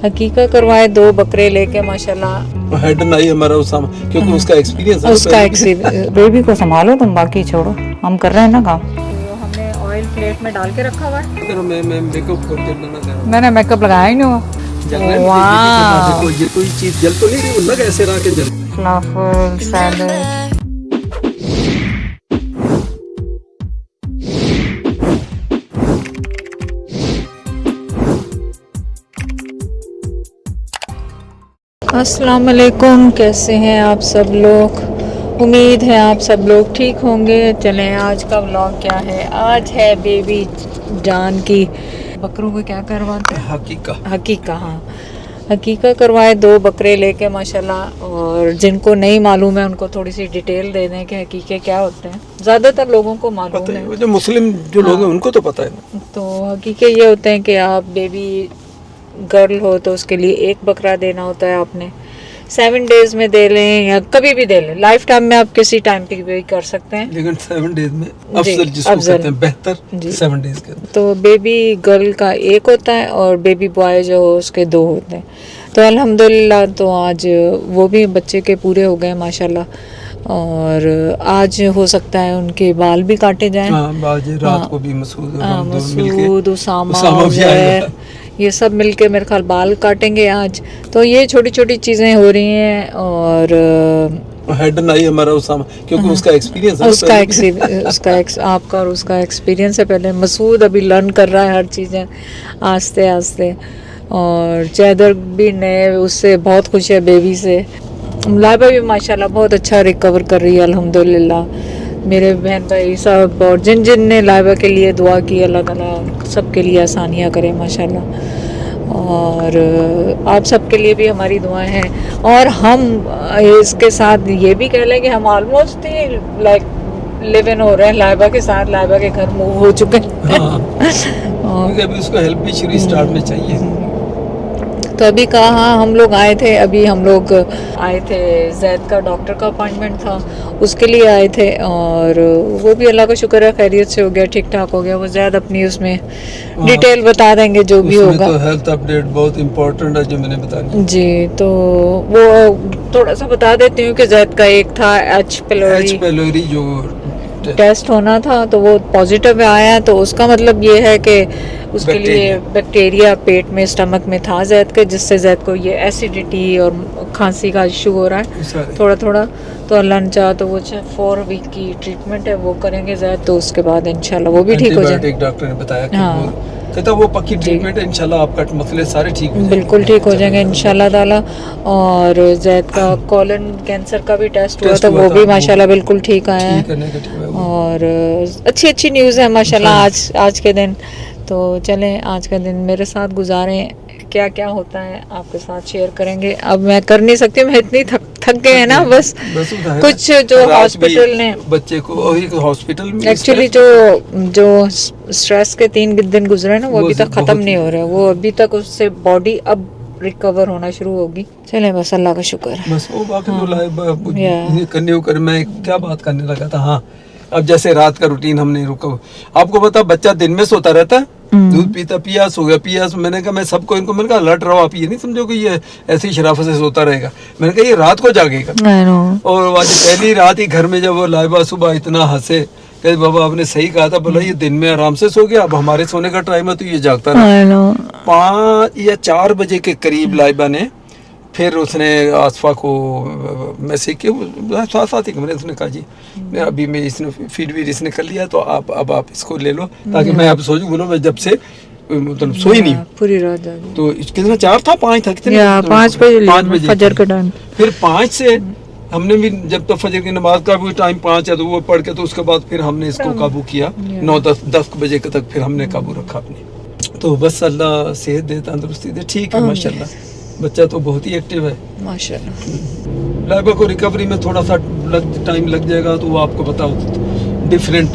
हकीका करवाए 2 बकरे लेके माशाल्लाह। हेड नहीं हमारा उसामा, क्योंकि उसका एक्सपीरियंस है। उसका बेबी को संभालो तुम, बाकी छोड़ो, हम कर रहे हैं ना काम। तो हमने ऑयल प्लेट में डाल के रखा हुआ है। मैं मेकअप कर मैंने मेकअप लगाया ही नहीं हुआ। देखो ये कोई चीज जल तो नहीं रही, लग ऐसे रहा के जल। फलाफल सैलेड। अस्सलाम वालेकुम, कैसे हैं आप सब लोग? उम्मीद है आप सब लोग ठीक होंगे। चलें, आज का व्लॉग क्या है? आज है बेबी जान की बकरों को क्या करवाते हैं? हकीका। हाँ, हकीका करवाए 2 बकरे लेके माशाल्लाह। और जिनको नहीं मालूम है उनको थोड़ी सी डिटेल दे दें कि हकीके क्या होते हैं। ज़्यादातर लोगों को मालूम है, जो मुस्लिम जो लोग हैं उनको तो पता है। तो हकीके ये होते हैं कि आप बेबी गर्ल हो तो उसके लिए 1 बकरा देना होता है आपने। 7 डेज में दे लें या कभी भी दे लें, लाइफ टाइम में आप किसी टाइम पे भी कर सकते हैं, लेकिन 7 डेज में अफजल जिसको कहते हैं बेहतर 7 डेज के। तो बेबी गर्ल का 1 होता है और बेबी बॉय जो हो उसके 2 होते हैं। तो अल्हम्दुलिल्लाह, तो आज वो भी बच्चे के पूरे हो गए माशाल्लाह। और आज हो सकता है उनके बाल भी काटे जाएं। रात को भी मसूद उसामा ये सब मिलके मेरे ख्याल बाल काटेंगे आज। तो ये छोटी छोटी चीज़ें हो रही हैं। और हेड नहीं हमारा उसामा, क्योंकि उसका एक्सपीरियंस है। आपका और उसका एक्सपीरियंस है। पहले मसूद अभी लर्न कर रहा है हर चीज़ें आस्ते आस्ते। और चैदर भी नए, उससे बहुत खुश है बेबी से। लाइबा भी माशाल्लाह बहुत अच्छा रिकवर कर रही है अल्हम्दुलिल्लाह। मेरे बहन भाई सब और जिन जिन ने लाइबा के लिए दुआ की, अल्लाह ताला सबके लिए आसानियाँ करे माशाल्लाह। और आप सबके लिए भी हमारी दुआएं हैं। और हम इसके साथ ये भी कह लें कि हम almost he like live in हो रहे हैं लाइबा के साथ। लाइबा के घर मूव हो चुके हैं। क्योंकि अभी उसको हेल्प भी शुरू स्टार्ट में चाहिए। तो अभी कहाँ हम लोग आए थे, अभी हम लोग आए थे, जैद का डॉक्टर का अपॉइंटमेंट था, उसके लिए आए थे। और वो भी अल्लाह का शुक्र है खैरियत से हो गया, ठीक ठाक हो गया। वो ज़्यादा अपनी उसमें डिटेल बता देंगे जो भी होगा। तो हेल्थ अपडेट बहुत इम्पोर्टेंट है जो मैंने बताया जी। तो वो थोड़ा सा बता देती हूँ कि जैद का एक था एच पेलोरी जो टेस्ट होना था, तो वो पॉजिटिव आया। तो उसका मतलब ये है कि उसके लिए बैक्टीरिया पेट में, स्टमक में था जैद के, जिससे जैद को ये एसिडिटी और खांसी का इशू हो रहा है थोड़ा थोड़ा। तो अल्लाह ने चाहा तो वो 4 वीक की ट्रीटमेंट है वो करेंगे जैद। तो उसके बाद इंशाल्लाह वो भी ठीक हो जाए। डॉक्टर ने बताया कि वो पक्की ट्रीटमेंट है, इंशाल्लाह आपका मसले सारे ठीक बिल्कुल ठीक हो जाएंगे इंशाल्लाह ताला। और जैद का कोलन कैंसर का भी टेस्ट हुआ, तो वो भी माशाल्लाह बिल्कुल ठीक आया है। और अच्छी न्यूज़ है माशाल्लाह आज के दिन। तो चलें, आज का दिन मेरे साथ गुजारें, क्या क्या होता है आपके साथ शेयर करेंगे। अब मैं कर नहीं सकती, मैं इतनी थक गए हैं ना। बस कुछ जो हॉस्पिटल ने बच्चे को हॉस्पिटल में एक्चुअली जो स्ट्रेस के 3 दिन गुजरे ना, वो अभी तक ख़त्म नहीं हो रहा है। वो अभी तक उससे बॉडी अब रिकवर होना शुरू होगी। चले, बस अल्लाह का शुक्र है। बस वो बाकी तो मैं क्या बात करने लगा था। हाँ, अब जैसे रात का रूटीन हमने रुका, आपको पता बच्चा दिन में सोता रहता है, दूध पीता, पिया सो गया, पिया। मैंने कहा मैं सबको इनको, मैंने कहा अलर्ट रहो, आप ये नहीं समझो कि ये ऐसी शराफत से सोता रहेगा। मैंने कहा ये रात को जागेगा। और आज पहली रात ही घर में जब वो लाइबा सुबह इतना हंसे, कहे बाबा आपने सही कहा था, बोला ये दिन में आराम से सो गया, अब हमारे सोने का टाइम है तो ये जागता रहा। 5 या 4 बजे के करीब लाइबा ने फिर उसने आसफा को मैसेज किया, साथ ही कमरे, उसने कहा जी मैं अभी मैं इसने फीड इसने कर लिया, तो अब आप इसको ले लो ताकि मैं अब सो जाऊं। बोलो मैं जब से मतलब सोई नहीं पूरी रात जागी। तो कितना 4 था 5 था कितने 5 बजे फजर का टाइम। फिर 5 से हमने भी जब तक फजर की नमाज का भी टाइम 5 है तो वो पढ़ के, तो उसके बाद फिर हमने इसको काबू किया 9-10 बजे तक फिर हमने काबू रखा अपने। तो बस अल्लाह सेहत दे, तंदुरुस्ती दे, ठीक है माशाल्लाह। बच्चा तो बहुत ही एक्टिव है माशाल्लाह। लाइबा को रिकवरी में थोड़ा सा टाइम लग जाएगा, तो वो आपको बताओ डिफरेंट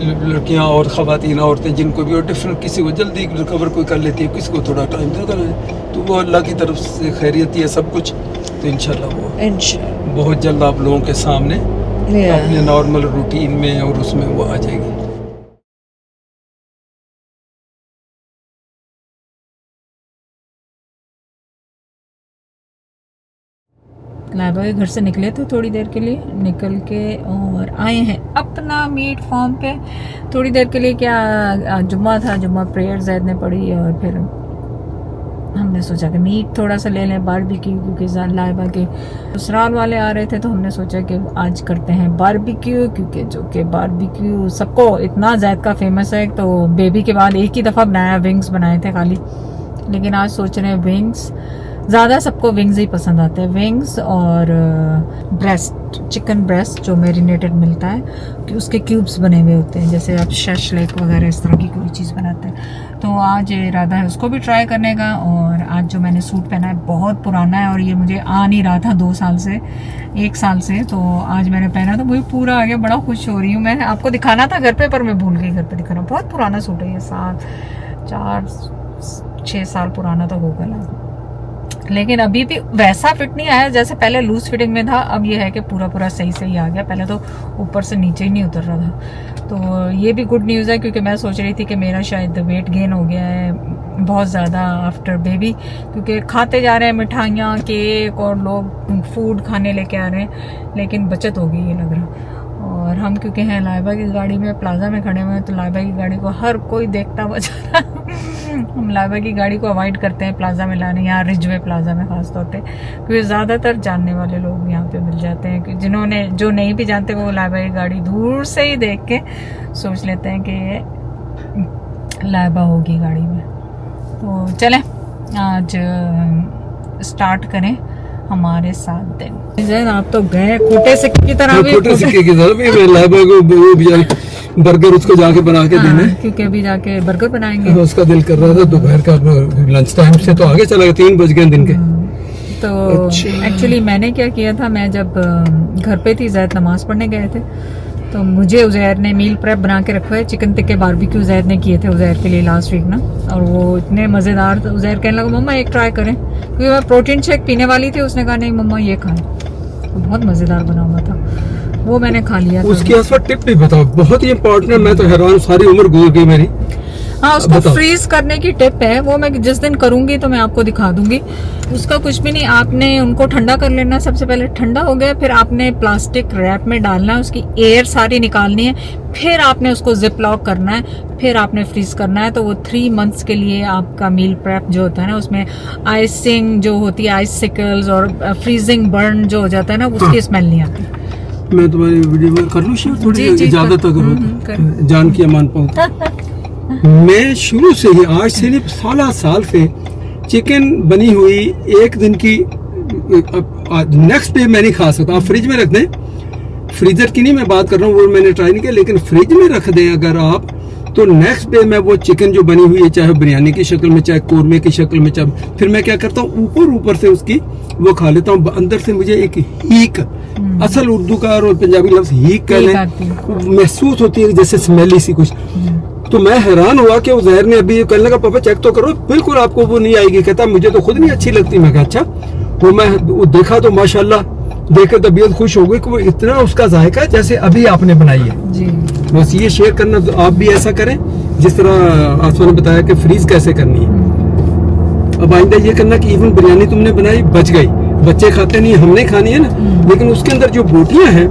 लड़कियां और ख़वातीन औरतें जिनको भी, और डिफरेंट, किसी को जल्दी रिकवर कोई कर लेती है, किसी को थोड़ा टाइम ज़्यादा है। तो वो अल्लाह की तरफ से खैरियत है सब कुछ। तो इंशाल्लाह वो बहुत जल्द आप लोगों के सामने अपने नॉर्मल रूटीन में और उसमें वो आ जाएगी। लाइबा के घर से निकले थे थोड़ी देर के लिए, निकल के और आए हैं अपना मीट फार्म पे थोड़ी देर के लिए। क्या जुम्मा था, जुम्मा प्रेयर जैद ने पढ़ी और फिर हमने सोचा कि मीट थोड़ा सा ले लें बारबेक्यू, क्योंकि लाइबा के ससुराल वाले आ रहे थे तो हमने सोचा कि आज करते हैं बारबेक्यू, क्योंकि जो कि बारबेक्यू सबको इतना ज़ायका फेमस है। तो बेबी के बाद एक ही दफ़ा बनाया, विंग्स बनाए थे खाली, लेकिन आज सोच रहे हैं विंग्स, ज़्यादा सबको विंग्स ही पसंद आते हैं, विंग्स और ब्रेस्ट, चिकन ब्रेस्ट जो मैरिनेटेड मिलता है कि उसके क्यूब्स बने हुए होते हैं, जैसे आप शशलेक वगैरह इस तरह की कोई चीज़ बनाते हैं। तो आज इरादा है उसको भी ट्राई करने का। और आज जो मैंने सूट पहना है बहुत पुराना है और ये मुझे आ नहीं रहा था 2 साल से, 1 साल से, तो आज मैंने पहना तो मुझे पूरा आ गया, बड़ा खुश हो रही हूँ मैं। आपको दिखाना था घर पे पर मैं भूल गई घर पे दिखाना। बहुत पुराना सूट है ये, 4-6 साल पुराना तो होगा ना, लेकिन अभी भी वैसा फिट नहीं आया जैसे पहले लूज फिटिंग में था। अब ये है कि पूरा पूरा सही सही आ गया, पहले तो ऊपर से नीचे ही नहीं उतर रहा था। तो ये भी गुड न्यूज़ है, क्योंकि मैं सोच रही थी कि मेरा शायद वेट गेन हो गया है बहुत ज़्यादा आफ्टर बेबी, क्योंकि खाते जा रहे हैं मिठाइयाँ, केक और लोग फूड खाने लेके आ रहे हैं, लेकिन बचत होगी ये लग रहा। और हम क्योंकि हैं लाइबा की गाड़ी में, प्लाजा में खड़े हुए हैं, तो लाइबा की गाड़ी को हर कोई देखता बचा हम लाइबा की गाड़ी को अवॉइड करते हैं प्लाजा में लाने, यहाँ रिजवे प्लाजा में खास तौर पे, क्योंकि ज़्यादातर जानने वाले लोग यहाँ पे मिल जाते हैं, कि जिन्होंने जो नहीं भी जानते वो लाइबा की गाड़ी दूर से ही देख के सोच लेते हैं कि ये लाइबा होगी गाड़ी में। तो चलें आज स्टार्ट करें हमारे 7 दिन। जैन आप तो गए खोटे सिक्के की तरह भी, खोटे सिक्के की तरह भी। मैं लाइबा को वो भी बर्गर उसको जाके बना के देने, क्योंकि अभी जाके बर्गर बनाएंगे। उसका दिल कर रहा था, दोपहर का लंच टाइम से तो आगे चला गया, 3 बज गए दिन के। तो एक्चुअली मैंने क्या किया था, मैं जब घर पे थी, जैद नमाज पढ़ने गए थे, तो मुझे उज़ैर ने मील प्रेप बना के रखा है। चिकन टिक्के बारबेक्यू उज़ैर ने किए थे उज़ैर के लिए लास्ट वीक ना, और वो इतने मज़ेदार। उज़ैर कहने लगा मम्मा एक ट्राई करें, क्योंकि मैं प्रोटीन शेक पीने वाली थी। उसने कहा नहीं मम्मा ये खाएं, तो बहुत मज़ेदार बना हुआ था, वो मैंने खा लिया। उसकी आसपास टिप भी बताओ, बहुत ही इंपॉर्टेंट है, मैं तो हैरान, सारी उम्र गुजर गई मेरी। हाँ, उसको फ्रीज करने की टिप है, वो मैं जिस दिन करूंगी तो मैं आपको दिखा दूंगी। उसका कुछ भी नहीं, आपने उनको ठंडा कर लेना, सबसे पहले ठंडा हो गया, फिर आपने प्लास्टिक रैप में डालना है, उसकी एयर सारी निकालनी है, फिर आपने उसको जिप लॉक करना है, फिर आपने फ्रीज करना है। तो वो 3 मंथ्स के लिए आपका मील प्रेप जो होता है ना, उसमें आइसिंग जो होती है, आइसिकल्स और फ्रीजिंग बर्न जो हो जाता है ना, उसकी स्मेल नहीं आती। मैं तुम्हारी वीडियो में कर लूँ शेयर, थोड़ी इजाजत अगर जान की मान पाऊँ। मैं शुरू से ही, आज से नहीं 16 साल से चिकन बनी हुई एक दिन की नेक्स्ट डे मैं नहीं खा सकता। आप फ्रिज में रख दें, फ्रीजर की नहीं मैं बात कर रहा हूँ, वो मैंने ट्राई नहीं किया, लेकिन फ्रिज में रख दें अगर आप, तो नेक्स्ट डे मैं वो चिकन जो बनी हुई है, चाहे बिरयानी की शक्ल में, चाहे कोरमे की शक्ल में, चाहे, फिर मैं क्या करता हूँ ऊपर से उसकी वो खा लेता हूँ। अंदर से मुझे एक हीक, असल उर्दू का और पंजाबी लफ्ज हीक कहने महसूस होती है, जैसे स्मेली सी कुछ। तो मैं हैरान हुआ कि उज़ैर ने अभी कहने लगा पापा चेक तो करो, बिल्कुल आपको वो नहीं आएगी। कहता मुझे तो खुद नहीं अच्छी लगती। मैं कहा अच्छा। वो मैं देखा तो माशाल्लाह देख के तबीयत खुश हो गई कि वो इतना उसका जायका जैसे अभी आपने बनाई है जी। बस ये शेयर करना, तो आप भी ऐसा करें जिस तरह आसमा ने बताया कि फ्रीज कैसे करनी है। अब आइंदा ये करना कि इवन बिरयानी तुमने बनाई बच गई, बच्चे खाते नहीं, हमने खानी है ना, लेकिन उसके अंदर जो बोटियां हैं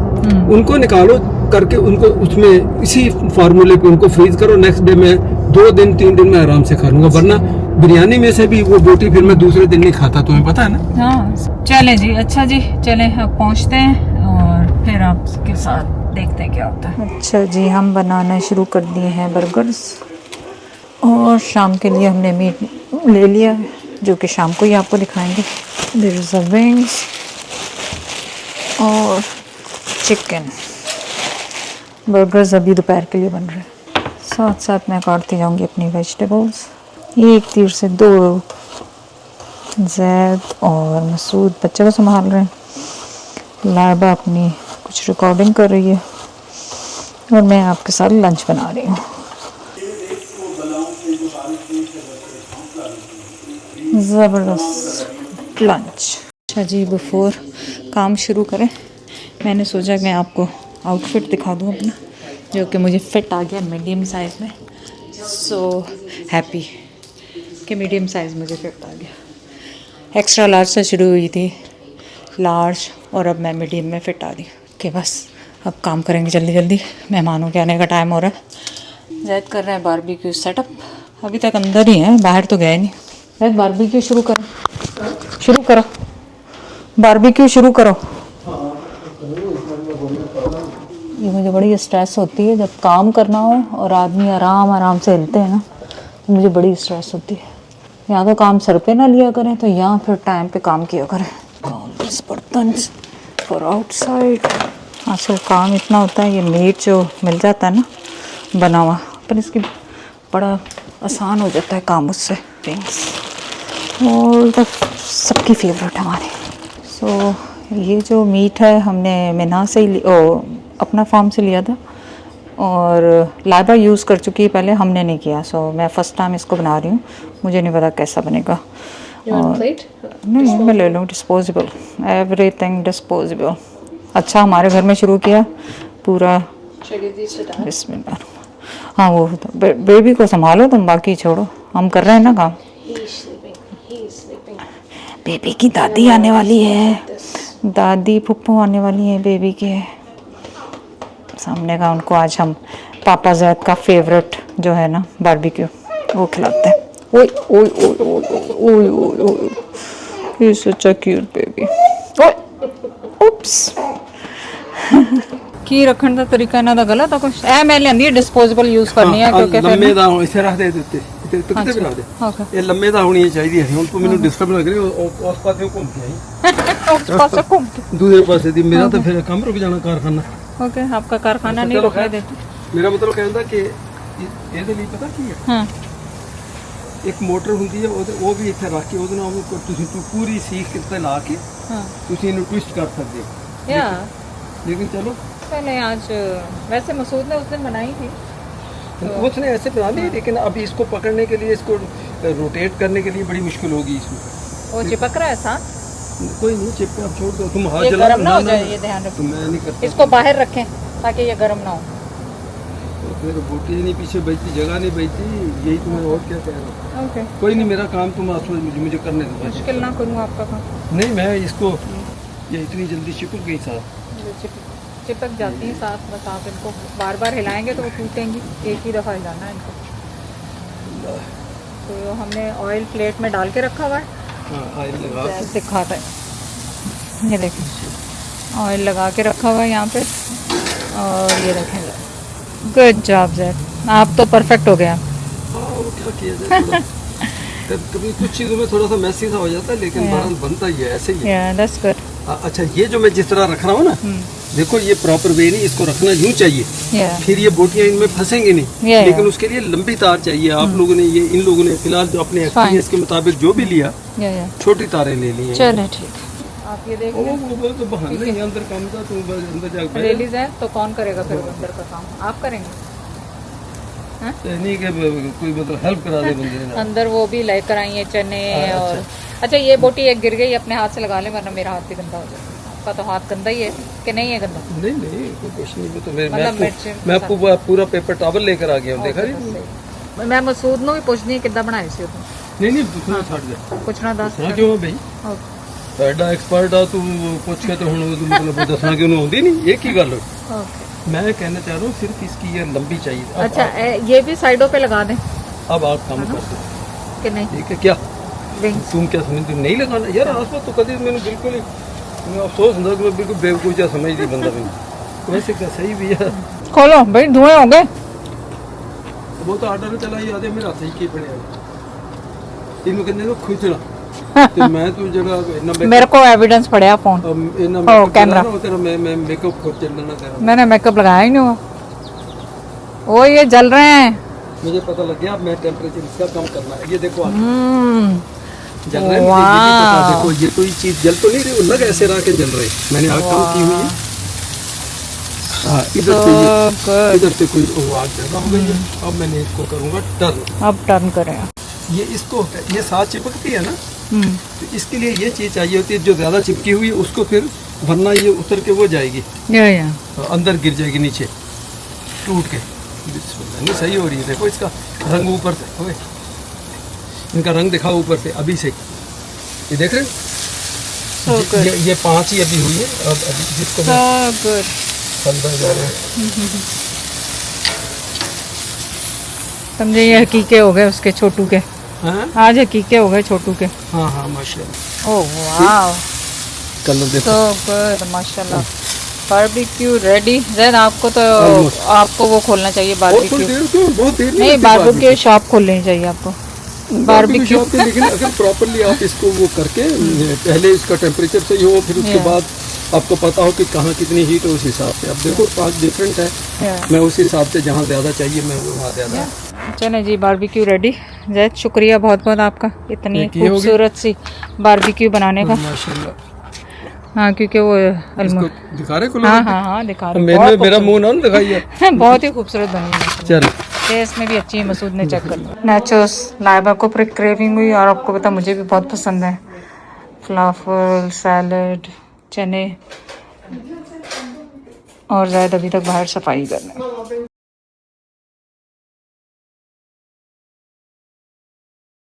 उनको निकालो करके, उनको उसमें इसी फार्मूले पे उनको फ्रीज करो। नेक्स्ट डे में 2 दिन 3 दिन में आराम से खा लूंगा, वरना बिरयानी में से भी वो बोटी फिर मैं दूसरे दिन नहीं खाता, तुम्हें पता है ना। हाँ चले जी, अच्छा जी चले अब पहुँचते हैं और फिर आपके साथ देखते हैं क्या होता है। अच्छा जी, हम बनाना शुरू कर दिए हैं बर्गर्स, और शाम के लिए हमने मीट ले लिया है, जो कि शाम को ही आपको दिखाएंगे। देयर इज अ विंग्स और चिकन। बर्गर्स अभी दोपहर के लिए बन रहे हैं, साथ साथ मैं काटती जाऊंगी अपनी वेजिटेबल्स। एक तीर से 2 जैद और मसूद बच्चे को संभाल रहे हैं, लाइबा अपनी कुछ रिकॉर्डिंग कर रही है, और मैं आपके साथ लंच बना रही हूँ। ज़बरदस्त लंच। अच्छा जी, बिफोर काम शुरू करें मैंने सोचा मैं आपको आउटफिट दिखा दूँ अपना, जो कि मुझे फिट आ गया मीडियम साइज़ में। सो हैप्पी कि मीडियम साइज़ मुझे फिट आ गया। एक्स्ट्रा लार्ज से शुरू हुई थी, लार्ज और अब मैं मीडियम में फिट आ रही हूँ कि बस अब काम करेंगे जल्दी जल्दी, मेहमानों के आने का टाइम हो रहा है। जैद कर रहे हैं बारबेक्यू सेटअप, अभी तक अंदर ही है, बाहर तो गए नहीं। जैद बारबेक्यू शुरू करो, बारबेक्यू शुरू करो। ये मुझे बड़ी स्ट्रेस होती है जब काम करना हो और आदमी आराम आराम से हिलते हैं ना, तो मुझे बड़ी स्ट्रेस होती है। या तो काम सर पे ना लिया करें तो या फिर टाइम पे काम किया करें। बर्तन फॉर आउटसाइड, आजकल काम इतना होता है, ये मीट जो मिल जाता है ना बना हुआ, पर इसकी बड़ा आसान हो जाता है काम उससे। थिंग्स और तो सबकी फेवरेट हमारे। सो ये जो मीट है हमने मिना से ही अपना फार्म से लिया था और लाइबा यूज़ कर चुकी है पहले, हमने नहीं किया। सो मैं फ़र्स्ट टाइम इसको बना रही हूँ, मुझे नहीं पता कैसा बनेगा। नहीं मैं ले लूँ डिस्पोजेबल, एवरीथिंग डिस्पोजेबल। अच्छा हमारे घर में शुरू किया पूरा। बिस्मिल्लाह। हाँ वो बेबी को संभालो तुम, बाकी छोड़ो, हम कर रहे हैं ना काम। बेबी की दादी आने वाली है, दादी फुप्पू आने वाली है बेबी के सामने का। उनको आज हम पापा जैद का फेवरेट जो है ना बारबेक्यू वो खिलाते हैं। ओए ओए ओए ओए ओए ओए ओए, he is such a cute baby. ओए उप्स की रखने का तरीका ना दा गलत है कुछ। ए मैं लेंदी डिस्पोजेबल यूज करनी है क्योंकि फिर लम्बे दा इसे रख दे ਦਿੱਤੇ ਤੇ ਕਿਤੇ ਵੀ ਲਾ ਦੇ। ਇਹ ਲੰਮੇ ਦਾ ਹੋਣੀ ਚਾਹੀਦੀ ਹੈ। ਹੁਣ ਤੂੰ ਮੈਨੂੰ ਡਿਸਟਰਬ ਲੱਗ ਰਹੀ ਉਸ ਪਾਸੇ ਘੁੰਮ ਕੇ ਆਈ। ਉਸ ਪਾਸੇ ਘੁੰਮ ਕੇ ਦੂਸਰੇ ਪਾਸੇ ਦੀ ਮੇਰਾ ਤਾਂ ਫਿਰ ਕੰਮ ਰੁਕ ਜਾਣਾ कारखाना। ओके आपका कारखाना नहीं रुकने देते। मेरा मतलब कहता कि ਇਹਦੇ ਲਈ ਪਤਾ ਕੀ ਹੈ, ਹਾਂ ਇੱਕ ਮੋਟਰ ਹੁੰਦੀ ਹੈ ਉਹ ਵੀ ਇੱਥੇ ਰੱਖ ਕੇ ਉਹਦੇ ਨਾਲ ਤੁਸੀਂ ਪੂਰੀ ਸੀਖ ਕਿਤੇ ਲਾ ਕੇ ਹਾਂ ਤੁਸੀਂ ਇਹਨੂੰ ਟਵਿਸਟ ਕਰ ਸਕਦੇ ਹੋ। या लेकिन चलो पहले आज वैसे मसूद ने उस दिन बनाई थी उसने ऐसे बना ली, लेकिन अभी इसको पकड़ने के लिए, इसको रोटेट करने के लिए बड़ी मुश्किल होगी इसमें। वो चिपक रहा है साथ। कोई नहीं चिपके, आप छोड़ दो, तुम हाथ ये जला गरम ना हो जाए, ये ध्यान रखो। तो मैं नहीं करता। इसको बाहर रखें ताकि ये गर्म ना हो। तो फिर बोटी नहीं पीछे बचती, जगह नहीं बचती, यही तो मैं और क्या कह रहा हूँ। ओके कोई नहीं, मेरा काम तुम मुझे करने दो। मुश्किल ना करूँ आपका काम। नहीं मैं इसको, ये इतनी जल्दी चिपक गई साथ, चिपक जाती है साथ। बस आप इनको बार बार हिलाएंगे तो वो टूटेंगी, एक ही दफ़ा हिलाना है इनको। तो हमने ऑयल प्लेट में डाल के रखा हुआ है, ऑयल लगा दिखाता है। ये देखिए ऑयल लगा के रखा हुआ है यहाँ पे, और ये देखें। गुड जॉब जैद, आप तो परफेक्ट हो गया। क्या किया जाए, कभी कुछ चीज़ों में थोड़ा सा मैसी सा हो जाता है, लेकिन बहरहाल बनता ही है, ऐसे ही है। That's good. अच्छा ये जो मैं जिस तरह रख रहा हूँ ना, देखो ये प्रॉपर वे नहीं, इसको रखना यूँ चाहिए, फिर ये बोटियाँ इनमें फंसेंगी नहीं। लेकिन उसके लिए लंबी तार चाहिए। आप लोगों ने ये, इन लोगों ने फिलहाल जो अपने एक्सपीरियंस के मुताबिक जो भी लिया, छोटी तारें ले ली हैं। चलो ठीक, आप ये देख वो तो बहाना ही है, अंदर काम था, तुम अंदर जाकर रिलीज है तो कौन करेगा फिर अंदर का काम? आप करेंगे? नहीं कि कोई मतलब हेल्प करा दे बंदे ने। अंदर वो भी लेकर आई है चने और अच्छा ये बोटी एक गिर गई, अपने हाथ से लगा ले वरना मेरा हाथ भी गंदा हो जाए। आपका तो हाथ गंदा ही है कि नहीं है गंदा? नहीं नहीं कुछ नहीं, वो तो मतलब मैं पूरा पेपर टॉवल लेकर आ गया हूं, देखा नहीं। मैं मसूद ਨੂੰ ਵੀ ਪੁੱਛਦੀ ਹਾਂ ਕਿੱਦਾਂ ਬਣਾਏ ਸੀ ਉਹ। नहीं पुछना छड़ दे, ਪੁੱਛਣਾ ਦੱਸ क्यों भाई एडा एक्सपर्ट आ तू, पूछ के तो हुन मतलब दसना कि उन्हें आउंदी नहीं, एक ही गल। ओके मैं कहना चाह रहा हूँ सिर्फ इसकी ये लंबी चाहिए। अच्छा ये भी साइडों पे लगा दें अब आप काम कर सकते कि नहीं? ठीक है क्या विंग्स तुम क्या समझते हो? नहीं लगाना यार आसपास तो कभी मैंने बिल्कुल ही, मैं अफसोस होता कि मैं बिल्कुल बेवकूफ़ जैसा समझ दी बंदा मैंने। वैसे क्या सही भी है। खोलो भाई धुएं हो गए। वो तो आर्डर चला ही आदे मेरा सही की पड़े इनू कहने को खुचना ਤੇ ਮੈਂ ਤੂੰ ਜਿਹੜਾ ਇੰਨਾ मेरे को एविडेंस पड़े फोन ਇੰਨਾ कैमरा तेरा मैं मेकअप खुद चलना तेरा। मैंने मेकअप लगाया ही नहीं हुआ। ओ ये जल रहे हैं, मुझे पता लग गया। अब मैं टेम्परेचर इसका कम करना है। ये देखो जल रहा है, मुझे ये भी पता। देखो ये कोई चीज जल तो नहीं रही, लग ऐसे रहा के जल रहे। मैंने आग कम की हुई है। हाँ इधर से कोई आग ज्यादा हो गई है। अब मैंने इसको करूँगा टर्न। अब टर्न करें। ये इसको ये साथ चिपकती है ना, तो इसके लिए ये चीज चाहिए होती है जो ज्यादा चिपकी हुई है उसको, फिर वरना ये उतर के वो जाएगी अंदर गिर जाएगी नीचे टूट के। नहीं सही हो रही है, देखो इसका रंग ऊपर से, ओए इनका रंग दिखाओ ऊपर से अभी से, ये देख रहे so good. ये 5 ही अभी हुई है, अब अभी जिसको So good. 15 जा रहे हैं। समझे, ये हकीके हो गए उसके छोटू के, हाँ आज हकीके हो गए छोटू के। हाँ हाँ माशाल्लाह, ओह वाओ, कलर देखो। so good, माशाल्लाह। Barbecue ready. जैद आपको तो Almost. आपको वो खोलना चाहिए बहुत बारबेक्यू। देर क्यों, बहुत देर नहीं, लगती बारबेक्यू शॉप खोलनी चाहिए आपको। बारबेक्यू शॉप पे, लेकिन अगर प्रॉपरली आप इसको वो करके पहले इसका टेम्परेचर सही हो, फिर उसके Yeah. बाद आपको पता हो कि कहाँ कितनी हीट हो, उस हिसाब से। अब देखो 5 डिफरेंट है, Yeah. मैं उस हिसाब से जहाँ ज़्यादा चाहिए मैं वो वहाँ ज़्यादा। चले जी, बारबेक्यू रेडी। जैद शुक्रिया बहुत बहुत आपका इतनी एक ये होगी। खूबसूरत सी बारबेक्यू बनाने का। माशाल्लाह, हाँ, क्योंकि वो इसको दिखा रहे को हाँ हाँ हाँ दिखा रहे, मेरा मुंह ना दिखाइए। बहुत ही खूबसूरत बनी है। चलो टेस्ट में भी अच्छी है, मसूद ने चेक कर लिया। नाचोस लाइबा को पर क्रेविंग हुई, और आपको पता मुझे भी बहुत पसंद है। फ्लाफल, सैलड, चने, और ज़्यादा अभी तक बाहर सफाई करना है।